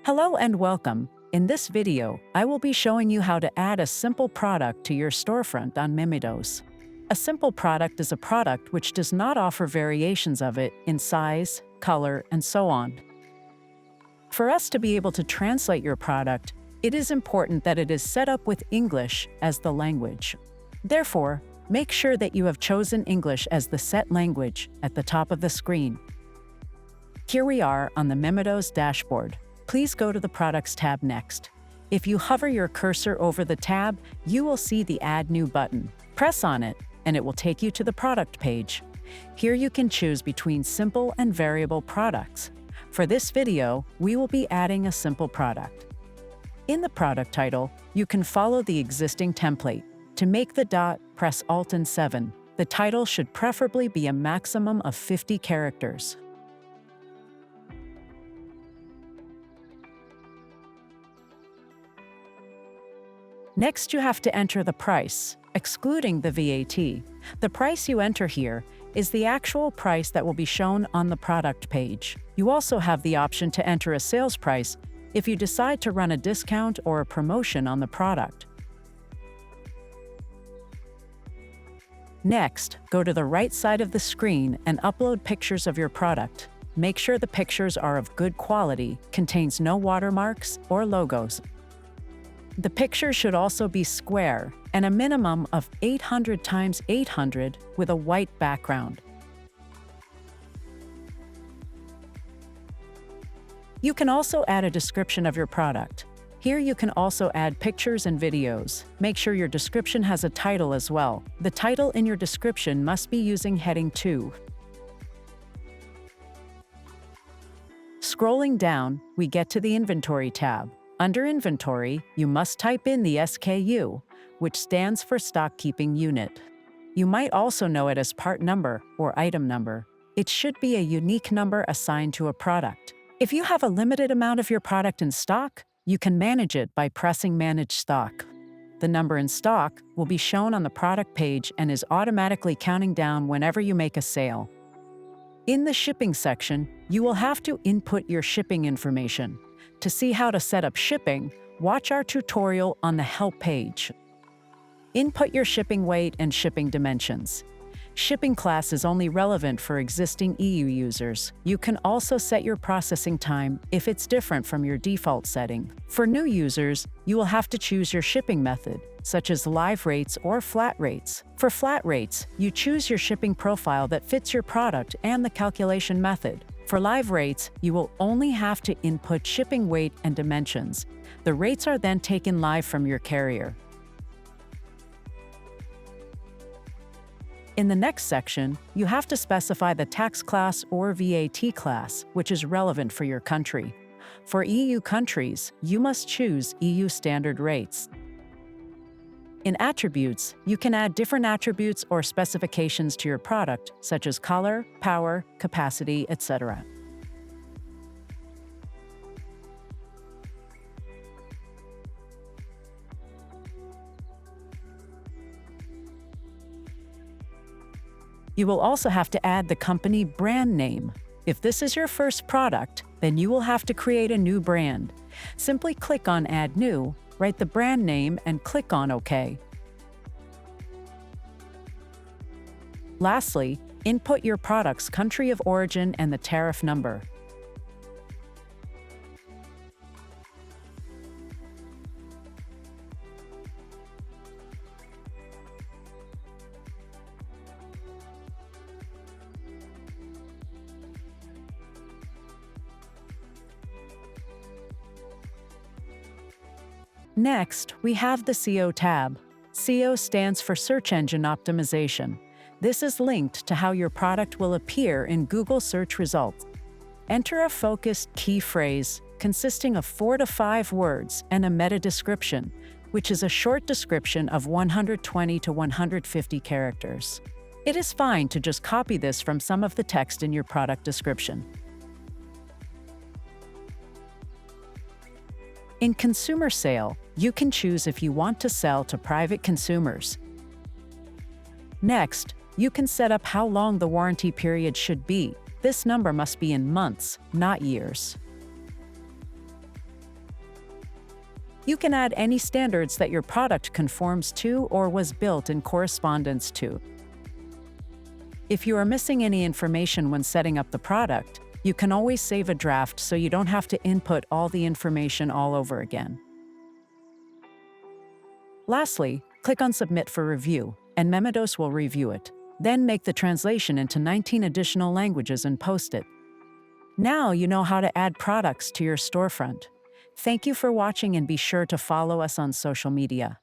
Hello and welcome. In this video, I will be showing you how to add a simple product to your storefront on MEMIDOS. A simple product is a product which does not offer variations of it in size, color, and so on. For us to be able to translate your product, it is important that it is set up with English as the language. Therefore, make sure that you have chosen English as the set language at the top of the screen. Here we are on the MEMIDOS dashboard. Please go to the Products tab next. If you hover your cursor over the tab, you will see the Add New button. Press on it, and it will take you to the product page. Here you can choose between simple and variable products. For this video, we will be adding a simple product. In the product title, you can follow the existing template. To make the dot, press Alt and 7. The title should preferably be a maximum of 50 characters. Next, you have to enter the price, excluding the VAT. The price you enter here is the actual price that will be shown on the product page. You also have the option to enter a sales price if you decide to run a discount or a promotion on the product. Next, go to the right side of the screen and upload pictures of your product. Make sure the pictures are of good quality, contains no watermarks or logos. The picture should also be square and a minimum of 800 x 800 with a white background. You can also add a description of your product. Here you can also add pictures and videos. Make sure your description has a title as well. The title in your description must be using heading 2. Scrolling down, we get to the Inventory tab. Under Inventory, you must type in the SKU, which stands for Stock Keeping Unit. You might also know it as part number or item number. It should be a unique number assigned to a product. If you have a limited amount of your product in stock, you can manage it by pressing Manage Stock. The number in stock will be shown on the product page and is automatically counting down whenever you make a sale. In the shipping section, you will have to input your shipping information. To see how to set up shipping, watch our tutorial on the Help page. Input your shipping weight and shipping dimensions. Shipping class is only relevant for existing EU users. You can also set your processing time if it's different from your default setting. For new users, you will have to choose your shipping method, such as live rates or flat rates. For flat rates, you choose your shipping profile that fits your product and the calculation method. For live rates, you will only have to input shipping weight and dimensions. The rates are then taken live from your carrier. In the next section, you have to specify the tax class or VAT class, which is relevant for your country. For EU countries, you must choose EU standard rates. In attributes, you can add different attributes or specifications to your product, such as color, power, capacity, etc. You will also have to add the company brand name. If this is your first product, then you will have to create a new brand. Simply click on Add New, write the brand name, and click on OK. Lastly, input your product's country of origin and the tariff number. Next, we have the SEO tab. SEO stands for Search Engine Optimization. This is linked to how your product will appear in Google search results. Enter a focused key phrase consisting of 4 to 5 words and a meta description, which is a short description of 120 to 150 characters. It is fine to just copy this from some of the text in your product description. In Consumer Sale, you can choose if you want to sell to private consumers. Next, you can set up how long the warranty period should be. This number must be in months, not years. You can add any standards that your product conforms to or was built in correspondence to. If you are missing any information when setting up the product, you can always save a draft so you don't have to input all the information all over again. Lastly, click on Submit for review, and MEMIDOS will review it. Then make the translation into 19 additional languages and post it. Now you know how to add products to your storefront. Thank you for watching and be sure to follow us on social media.